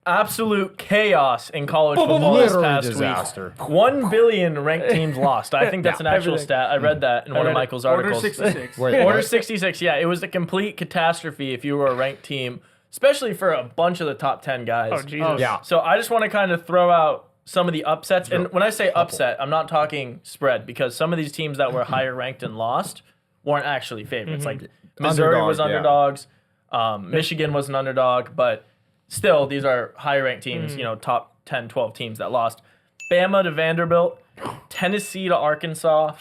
absolute chaos in college football this Literally past disaster. week. 1 billion ranked teams lost. I think that's an actual everything. stat. I read that in one of Michael's Order articles. 66. Wait, Order what? 66, yeah. It was a complete catastrophe if you were a ranked team, especially for a bunch of the top 10 guys. Oh, Jesus. Yeah. So I just want to kind of throw out some of the upsets. And when I say upset, I'm not talking spread, because some of these teams that were higher ranked and lost weren't actually favorites. Like Missouri Underdog, was yeah. underdogs. Michigan was an underdog, but still, these are higher ranked teams, top 10, 12 teams that lost. Bama to Vanderbilt, Tennessee to Arkansas,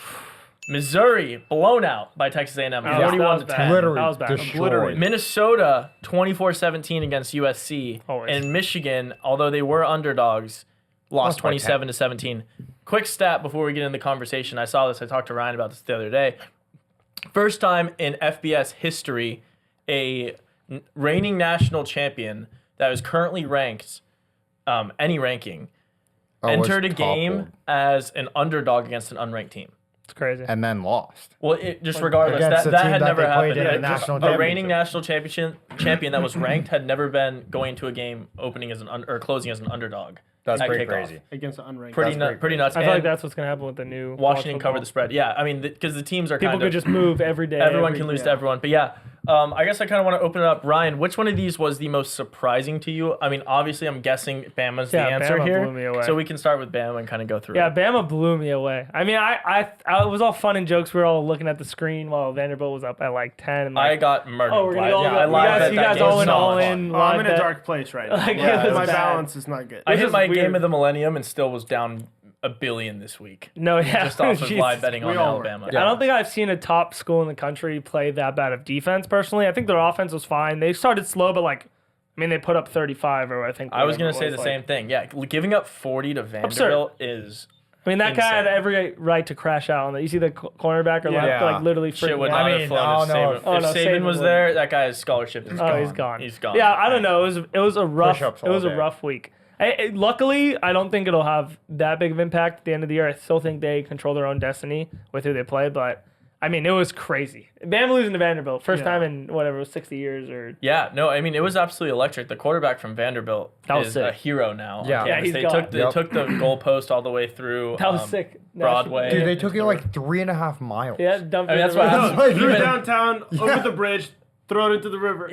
Missouri blown out by Texas A&M, That was 41 to bad. 10. Literally That was bad. destroyed. Minnesota 24-17 against USC, Always. and Michigan, although they were underdogs, lost by 27 to 17. Quick stat before we get into the conversation. I saw this. I talked to Ryan about this the other day. First time in FBS history, a reigning national champion that is currently ranked, any ranking, entered a game toppled. as an underdog against an unranked team. It's crazy. And then lost. Well, just regardless, Against that the team had that never they played happened. in a Yeah, national a reigning championship. national champion that was ranked had never been going into a game opening as or closing as an underdog. That's at pretty kickoff. crazy. Against the unranked. Pretty nuts. I feel like And that's what's going to happen with the new Washington college covered the football. spread. Yeah, I mean, because the teams are People kind could of just move every day. everyone can lose to everyone. But yeah, I guess I kind of want to open it up. Ryan, which one of these was the most surprising to you? I mean, obviously, I'm guessing Bama's the Yeah, answer Bama here. blew me away. So we can start with Bama and kind of go through Yeah, it. Bama blew me away. I mean, I it was all fun and jokes. We were all looking at the screen while Vanderbilt was up at like 10. And I like, got murdered. oh, we're gonna go. I you live guys, bet you that guys game all in, so all much. in. Oh, I'm live in a bet. dark place right now. Like, Yeah, it was my bad. balance is not good. I Which hit is my weird. game of the millennium and still was down $1 billion this week. No, yeah, Just off of Jesus. live betting on We all were. Alabama. I don't think I've seen a top school in the country play that bad of defense. Personally, I think their offense was fine. They started slow, but like, I mean, they put up 35 or I think. I was whatever going to it say was, the like- same thing. Yeah, giving up 40 to Vanderbilt is I mean, that guy had insane. every right to crash out on that. You see the cornerback or left, Yeah. like literally shit freaking would out. not I have mean, flown I if don't know Saban, if- Oh, if no, Saban Saban was wouldn't. there, that guy's scholarship is Oh, gone. he's gone. He's gone. Yeah, I don't know. It was a rough. Push-ups It was all a day. rough week. Luckily, I don't think it'll have that big of impact at the end of the year. I still think they control their own destiny with who they play. But I mean, it was crazy. Bama losing to Vanderbilt, first Yeah. time in whatever it was 60 years or. Yeah, no, I mean it was absolutely electric. The quarterback from Vanderbilt That was is sick. a hero now. on Yeah. campus. Yeah, he's they gone. took they took the goalpost all the way through. That was sick. Broadway. Dude, they took it like 3.5 miles. Yeah, dumped I mean, it that's in the what river. happens. Through Even- downtown, over the bridge, throw it into the river.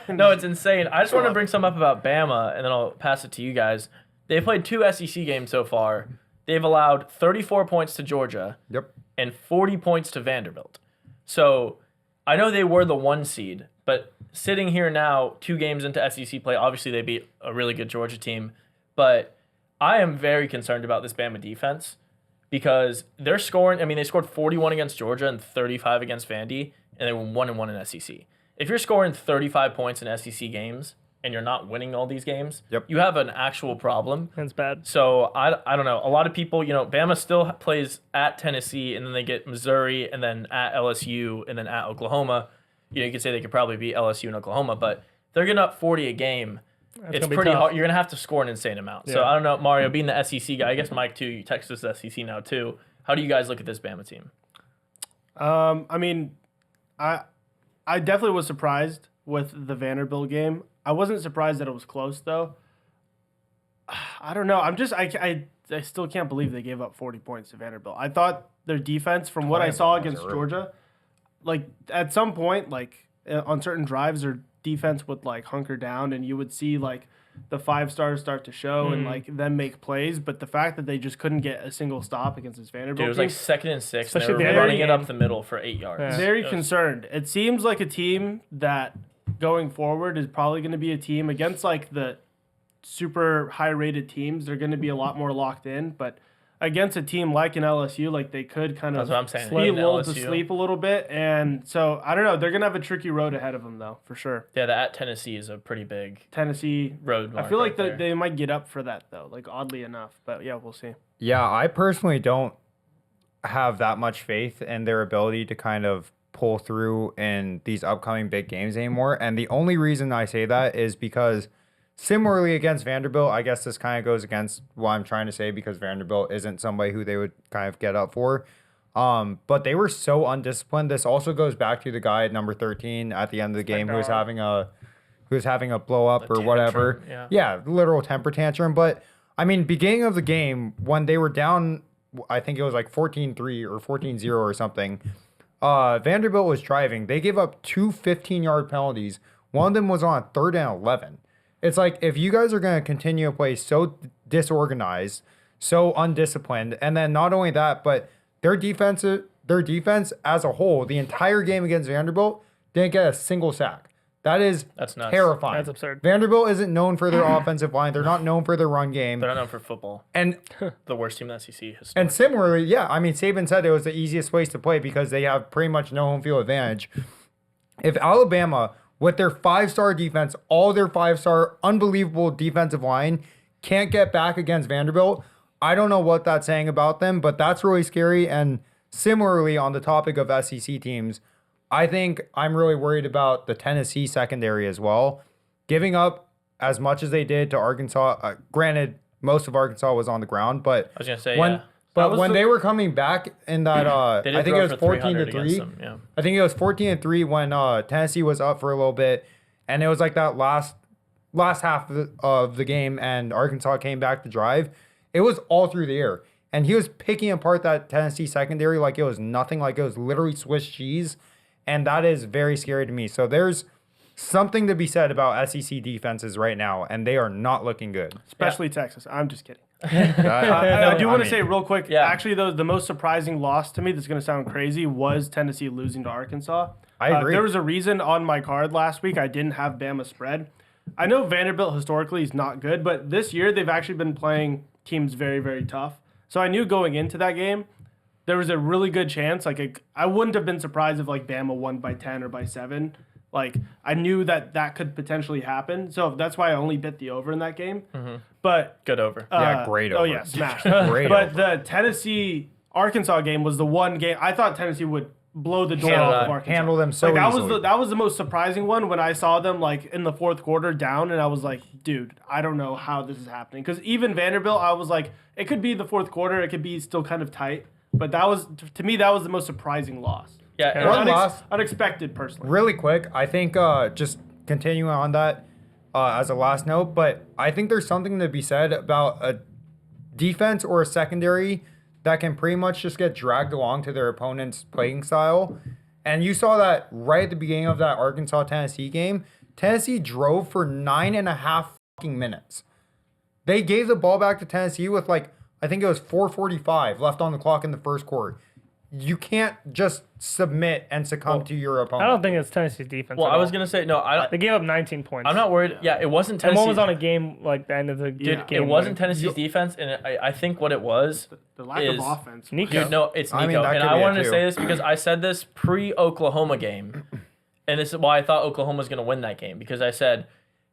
No, it's insane. I just want to bring some up about Bama, and then I'll pass it to you guys. They've played 2 SEC games so far. They've allowed 34 points to Georgia Yep. and 40 points to Vanderbilt. So I know they were the 1 seed, but sitting here now, 2 games into SEC play, obviously they beat a really good Georgia team. But I am very concerned about this Bama defense because they're scoring. I mean, they scored 41 against Georgia and 35 against Vandy, and they were 1-1 in SEC. If you're scoring 35 points in SEC games and you're not winning all these games, Yep. you have an actual problem. That's bad. So I don't know. A lot of people, Bama still plays at Tennessee, and then they get Missouri, and then at LSU, and then at Oklahoma. You could say they could probably beat LSU and Oklahoma, but they're getting up 40 a game. It's gonna be pretty tough. hard. You're gonna have to score an insane amount. So Yeah. I don't know, Mario, being the SEC guy. I guess Mike too. You Texas SEC now too. How do you guys look at this Bama team? I mean, I definitely was surprised with the Vanderbilt game. I wasn't surprised that it was close though. I don't know. I still can't believe they gave up 40 points to Vanderbilt. I thought their defense, from what I saw against Georgia, like at some point, like on certain drives, their defense would like hunker down, and you would see like the 5 stars start to show and like them make plays. But the fact that they just couldn't get a single stop against this Vanderbilt Dude, it was team, like 2nd and 6. And they Especially were at the running end it of the up the middle for 8 yards. Yeah. very It was- concerned. It seems like a team that going forward is probably going to be a team against like the super high rated teams. They're going to be a lot more locked in, but against a team like an LSU, like they could kind of That's what I'm saying. be Playing lulled to LSU. sleep a little bit. And so I don't know. They're going to have a tricky road ahead of them though, for sure. Yeah, the at Tennessee is a pretty big Tennessee. road. I mark feel like right there. they might get up for that though, like oddly enough. But yeah, we'll see. Yeah, I personally don't have that much faith in their ability to kind of pull through in these upcoming big games anymore. And the only reason I say that is because similarly against Vanderbilt, I guess this kind of goes against what I'm trying to say because Vanderbilt isn't somebody who they would kind of get up for. But they were so undisciplined. This also goes back to the guy at number 13 at the end of the game who was having a who's having a blow up or whatever. tantrum, Yeah, literal temper tantrum. But I mean, beginning of the game when they were down, I think it was like 14-3 or 14-0 or something. Vanderbilt was driving. They gave up two 15-yard penalties. One of them was on 3rd and 11. It's like, if you guys are going to continue to play so disorganized, so undisciplined, and then not only that, but their defense as a whole, the entire game against Vanderbilt, didn't get a single sack. That's nuts. terrifying. That's absurd. Vanderbilt isn't known for their offensive line. They're not known for their run game. They're not known for football. And The worst team in the SEC. and similarly, yeah, I mean, Saban said it was the easiest place to play because they have pretty much no home field advantage. If Alabama, with their 5-star defense, all their 5-star unbelievable defensive line, can't get back against Vanderbilt, I don't know what that's saying about them, but that's really scary. And similarly, on the topic of SEC teams, I think I'm really worried about the Tennessee secondary as well. Giving up as much as they did to Arkansas, granted, most of Arkansas was on the ground, but I was gonna say, when yeah. but when they were coming back in that, They did I think throw it was for 14-3. 300 against them, yeah. I think it was 14-3 when Tennessee was up for a little bit, and it was like that last half of the game, and Arkansas came back to drive. It was all through the air, and he was picking apart that Tennessee secondary like it was nothing, like it was literally Swiss cheese, and that is very scary to me. So there's something to be said about SEC defenses right now, and they are not looking good. Especially Texas. I'm just kidding. I I do want to say real quick, Yeah. actually, the most surprising loss to me that's going to sound crazy was Tennessee losing to Arkansas. I agree. There was a reason on my card last week I didn't have Bama spread. I know Vanderbilt historically is not good, but this year they've actually been playing teams very, very tough. So I knew going into that game, there was a really good chance. Like, I wouldn't have been surprised if like Bama won by 10 or by 7. Like, I knew that could potentially happen. So that's why I only bit the over in that game. But Good over. Yeah, great Oh over. yeah, smash. Great But over. the Tennessee Arkansas game was the one game I thought Tennessee would blow the door off of Arkansas. handle them so like, that easily. that was the most surprising one when I saw them like in the fourth quarter down, and I was like, dude, I don't know how this is happening. Because even Vanderbilt, I was like, it could be the fourth quarter, it could be still kind of tight. But that was, to me, that was the most surprising loss. Yeah, Or One loss. unexpected, personally. Really quick, I think just continuing on that as a last note, but I think there's something to be said about a defense or a secondary that can pretty much just get dragged along to their opponent's playing style. And you saw that right at the beginning of that Arkansas-Tennessee game. Tennessee drove for 9.5 fucking minutes. They gave the ball back to Tennessee with like, I think it was 4:45 left on the clock in the first quarter. You can't just submit and succumb to your opponent. I don't think it's Tennessee's defense. Well, at I was all. gonna say no. They gave up 19 points. I'm not worried. Yeah, it wasn't And Tennessee. one was on a game like the end of the Dude, game. It wasn't winning. Tennessee's defense, and I think what it was The lack is of offense. Nico. Dude, no, it's Nico. I mean, that and could I be it, wanted to too. say this because I said this pre-Oklahoma game, and this is why I thought Oklahoma was gonna win that game, because I said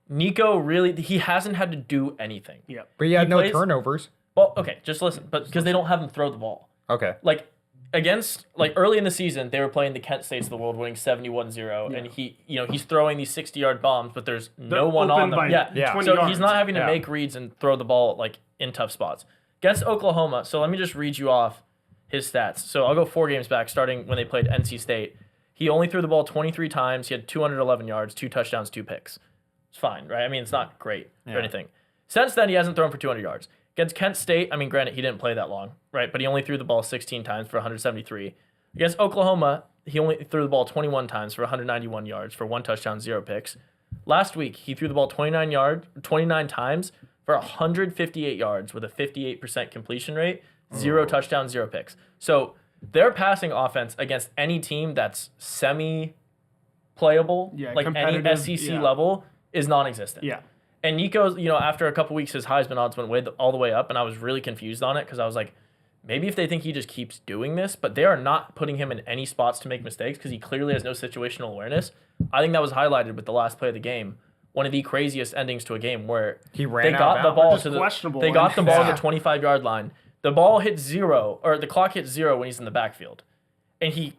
Nico really he hasn't had to do anything. Yeah. But you had no plays- turnovers. Well, okay, just listen, but because they don't have him throw the ball. Okay. Like against early in the season, they were playing the Kent States of the world, winning 71-0, and he's throwing these 60-yard bombs, but there's no one open on them. by Yeah, 20 so yards. he's not having to Yeah. make reads and throw the ball in tough spots against Oklahoma. So let me just read you off his stats. So I'll go 4 games back, starting when they played NC State. He only threw the ball 23 times. He had 211 yards, 2 touchdowns, 2 picks. It's fine, right? I mean, it's not great or anything. Since then, he hasn't thrown for 200 yards. Against Kent State, I mean, granted, he didn't play that long, right? But he only threw the ball 16 times for 173. Against Oklahoma, he only threw the ball 21 times for 191 yards for 1 touchdown, 0 picks. Last week, he threw the ball 29 times for 158 yards with a 58% completion rate, 0 touchdowns, 0 picks. So their passing offense against any team that's semi-playable, Yeah, like any competitive, SEC yeah. level, is non-existent. Yeah. And Nico's, after a couple weeks, his Heisman odds went all the way up, and I was really confused on it because I was like, maybe if they think he just keeps doing this, but they are not putting him in any spots to make mistakes because he clearly has no situational awareness. I think that was highlighted with the last play of the game, one of the craziest endings to a game where He ran they out got of the bounds. ball Just to the questionable they got the ball to Yeah. the 25-yard line. The ball hits 0, or the clock hits 0 when he's in the backfield, and he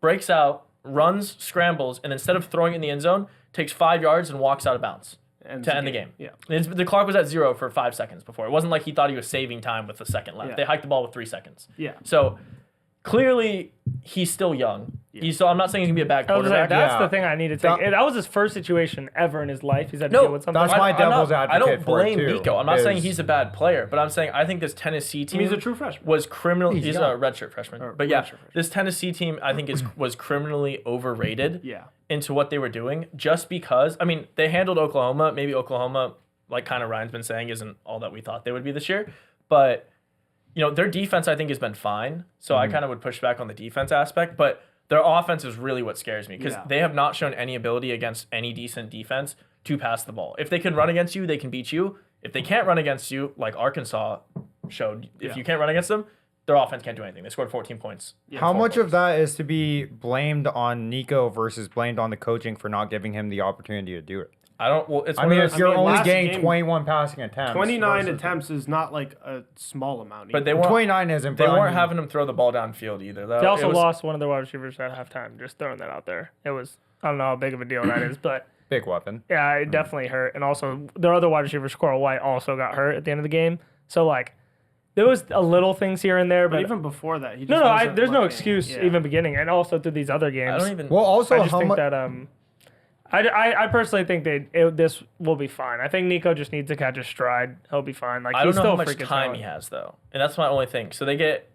breaks out, runs, scrambles, and instead of throwing it in the end zone, takes 5 yards and walks out of bounds to end the game. Yeah. The clock was at 0 for 5 seconds before. It wasn't like he thought he was saving time with a second left. Yeah. They hiked the ball with 3 seconds. Yeah. So clearly he's still young. He's still. I'm not saying he's gonna be a bad I was like, quarterback. that's Yeah. the thing I need to take. That- That was his first situation ever in his life. He's had to No, deal with something. that's like my that. devil's I advocate don't for it, blame too, Nico. I'm not saying is- he's a bad player, but I'm saying I think this Tennessee team He's a true freshman. was criminal. He's a young. redshirt freshman. Or But yeah, redshirt freshman. this Tennessee team I think was criminally overrated Yeah. into what they were doing just because. I mean, they handled Oklahoma. Maybe Oklahoma, like kind of Ryan's been saying, isn't all that we thought they would be this year. But their defense I think has been fine. So I kind of would push back on the defense aspect, but their offense is really what scares me because Yeah. they have not shown any ability against any decent defense to pass the ball. If they can run against you, they can beat you. If they can't run against you, like Arkansas showed, if Yeah. you can't run against them, their offense can't do anything. They scored 14 points. How much of that is to be blamed on Nico versus blamed on the coaching for not giving him the opportunity to do it? I don't. Well, it's I one mean, of if those, you're only last getting game, 21 passing attempts, 29 versus- attempts is not like a small amount. but they either. weren't. 29 isn't. They but I weren't mean, having him throw the ball downfield either. Though They also It was- lost one of their wide receivers at halftime. Just throwing that out there. It was, I don't know how big of a deal that is, but big weapon. yeah, it definitely hurt. And also, their other wide receiver, Squirrel White, also got hurt at the end of the game. So, like, there was a little things here and there, But but even before that, he just no, wasn't there's no looking- excuse yeah. even beginning, and also through these other games. I don't even. Well, also I just how think much? that I personally think this will be fine. I think Nico just needs to catch his stride. He'll be fine. Like I don't he's know still how much freaking time talent. he has though, and that's my only thing. So they get,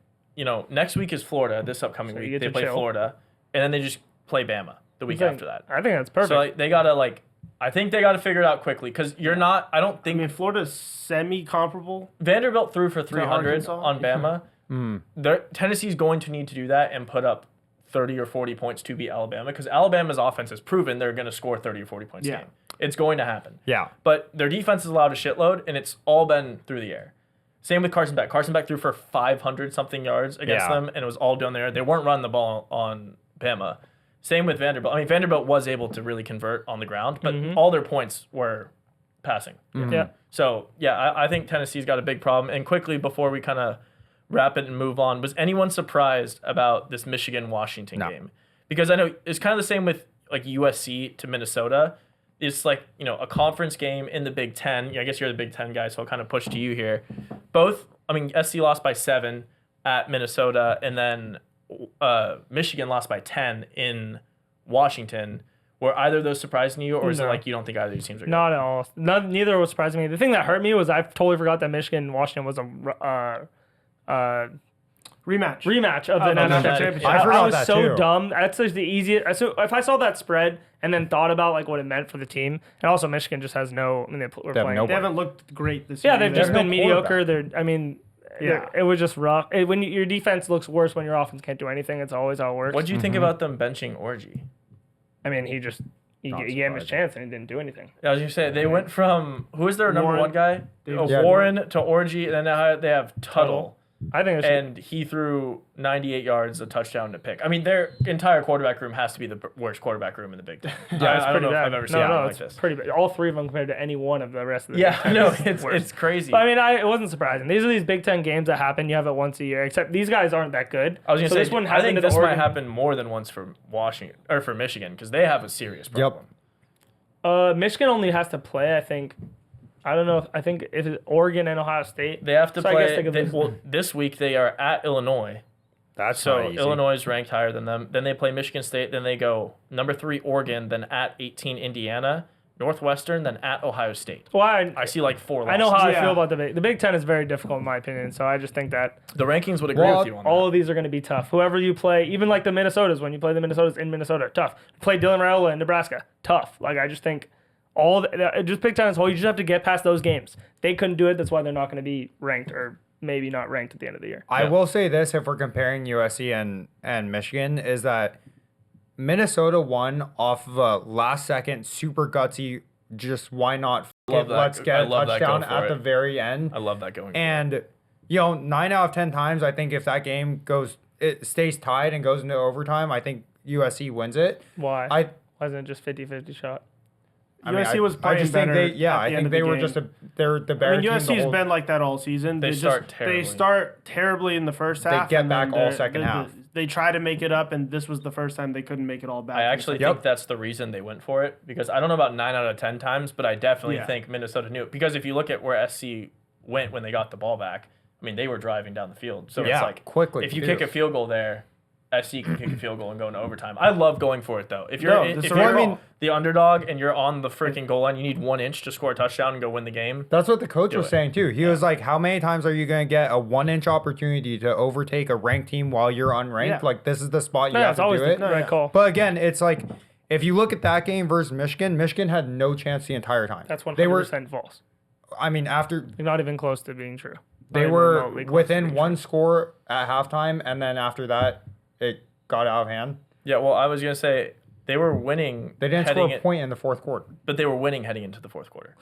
next week is Florida. This upcoming So you week get they to play chill. Florida, and then they just play Bama the week I think- after that. I think that's perfect. So they gotta I think they gotta figure it out quickly because you're not. I don't I think mean, Florida's semi-comparable. Vanderbilt threw for 300 Arkansas? on Bama. Tennessee's going to need to do that and put up 30 or 40 points to beat Alabama because Alabama's offense has proven they're going to score 30 or 40 points a Yeah. game. It's going to happen. Yeah. But their defense has allowed a shitload, and it's all been through the air. Same with Carson Beck. Carson Beck threw for 500 something yards against Yeah. them, and it was all down there. They weren't running the ball on Bama. Same with Vanderbilt. I mean, Vanderbilt was able to really convert on the ground, but all their points were passing. Yeah. So, yeah, I think Tennessee's got a big problem. And quickly, before we kind of wrap it and move on, was anyone surprised about this Michigan-Washington No. game? Because I know it's kind of the same with like USC to Minnesota. It's like, a conference game in the Big Ten. I guess you're the Big Ten guy, so I'll kind of push to you here. SC lost by 7 at Minnesota, and then Michigan lost by 10 in Washington. Were either of those surprising you, or is it No. like you don't think either of these teams are good? Not at all. Neither was surprising me. The thing that hurt me was I totally forgot that Michigan and Washington was a Rematch. rematch of the the national national championship. championship. I forgot was that so too. dumb. That's like the easiest. So if I saw that spread and then thought about like what it meant for the team, and also Michigan just has no. I mean, were They have playing. no- They haven't looked great this year. Yeah, they've either. just no been mediocre. quarterback. Yeah, it was just rough. When your defense looks worse when your offense can't do anything, it's always how it works. What do you think about them benching Orgy? I mean, he gave him his surprising. chance and he didn't do anything. I was gonna say they went from who is their number Warren. one guy? Yeah. Warren to Orgy, and then now they have Tuttle, I think it's and he threw 98 yards, a touchdown, to pick. I mean, their entire quarterback room has to be the worst quarterback room in the Big Ten. yeah, it's I don't pretty know bad. if I've ever seen anything no, like it's this. pretty bad. All three of them compared to any one of the rest of the Yeah, Big Ten no, is worse. it's crazy. But I mean, it wasn't surprising. These are these Big Ten games that happen. You have it once a year. Except these guys aren't that good. I was gonna So say, this wouldn't I happen think to the this might Oregon- happen more than once for Washington or for Michigan because they have a serious problem. Michigan only has to play. I think. I don't know. I think if it's Oregon and Ohio State. They have to So I guess play. they could lose. This week they are at Illinois. That's So not easy. Illinois is ranked higher than them. Then they play Michigan State. Then they go number 3 Oregon. Then at 18 Indiana, Northwestern. Then at Ohio State. Well, I see like 4 losses. I know how I Yeah. feel about the Big Ten is very difficult in my opinion. So I just think that The rankings would agree Well, with you on all that. of these are going to be tough. Whoever you play, even like the Minnesotas, when you play the Minnesotas in Minnesota, tough. Play Dylan Raiola in Nebraska, tough. Like I just think just Big Ten as a whole, you just have to get past those games. They couldn't do it. That's why they're not going to be ranked or maybe not ranked at the end of the year. I will say this: if we're comparing USC and Michigan, is that Minnesota won off of a last-second super gutsy. Just why not? Love that. Let's get I a love that. Go touchdown for at the it. very end. I love that going. And 9 out of 10 times, I think if that game it stays tied and goes into overtime, I think USC wins it. Why? I Wasn't it just 50-50 shot? USC I was playing just think better. I at the end think of they the were game. just they're the better I mean, team. the USC's whole- been like that all season. They start terribly. They start terribly in the first half. get and then back all they're- second half. They try to make it up, and this was the first time they couldn't make it all back. I actually Yep. think that's the reason they went for it because I don't know about 9 out of 10 times, but I definitely Yeah. think Minnesota knew it because if you look at where SC went when they got the ball back, I mean they were driving down the field, so Yeah, it's like quickly, if you too. kick a field goal there, SC can kick a field goal and go into overtime. I love going for it though. If you're No, if that's you're what I mean. the underdog and you're on the freaking goal line, you need 1 inch to score a touchdown and go win the game. That's what the coach was it. saying too. He was like, "How many times are you going to get a 1-inch opportunity to overtake a ranked team while you're unranked? Yeah. Like this is the spot you Yeah, have it's to always do the it." right call. But again, it's like if you look at that game versus Michigan, Michigan had no chance the entire time. That's 100% They were. false. I mean, after You're not even close to being true. Not they even were remotely close to within being one true. score at halftime, and then after that, it got out of hand. Yeah, well, I was gonna say they were winning. They didn't heading score a point in the fourth quarter. but they were winning heading into the fourth quarter.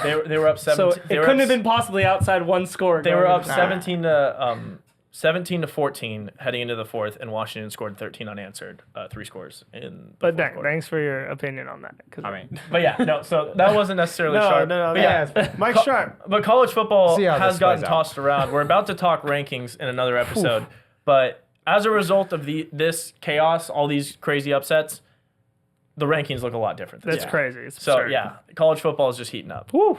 They were up 7. So it couldn't have been possibly outside one score. They were going up into- 17 to 14 heading into the fourth, and Washington scored 13 unanswered, 3 scores in. The But fourth quarter. thanks for your opinion on that. I mean, But yeah, no. So that wasn't necessarily No, sharp. no, But yeah. Mike Sharp. But college football See how has this gotten plays out. tossed around. We're about to talk rankings in another episode, but as a result of this chaos, all these crazy upsets, the rankings look a lot different. This That's year. crazy. It's So absurd. yeah, college football is just heating up. Woo.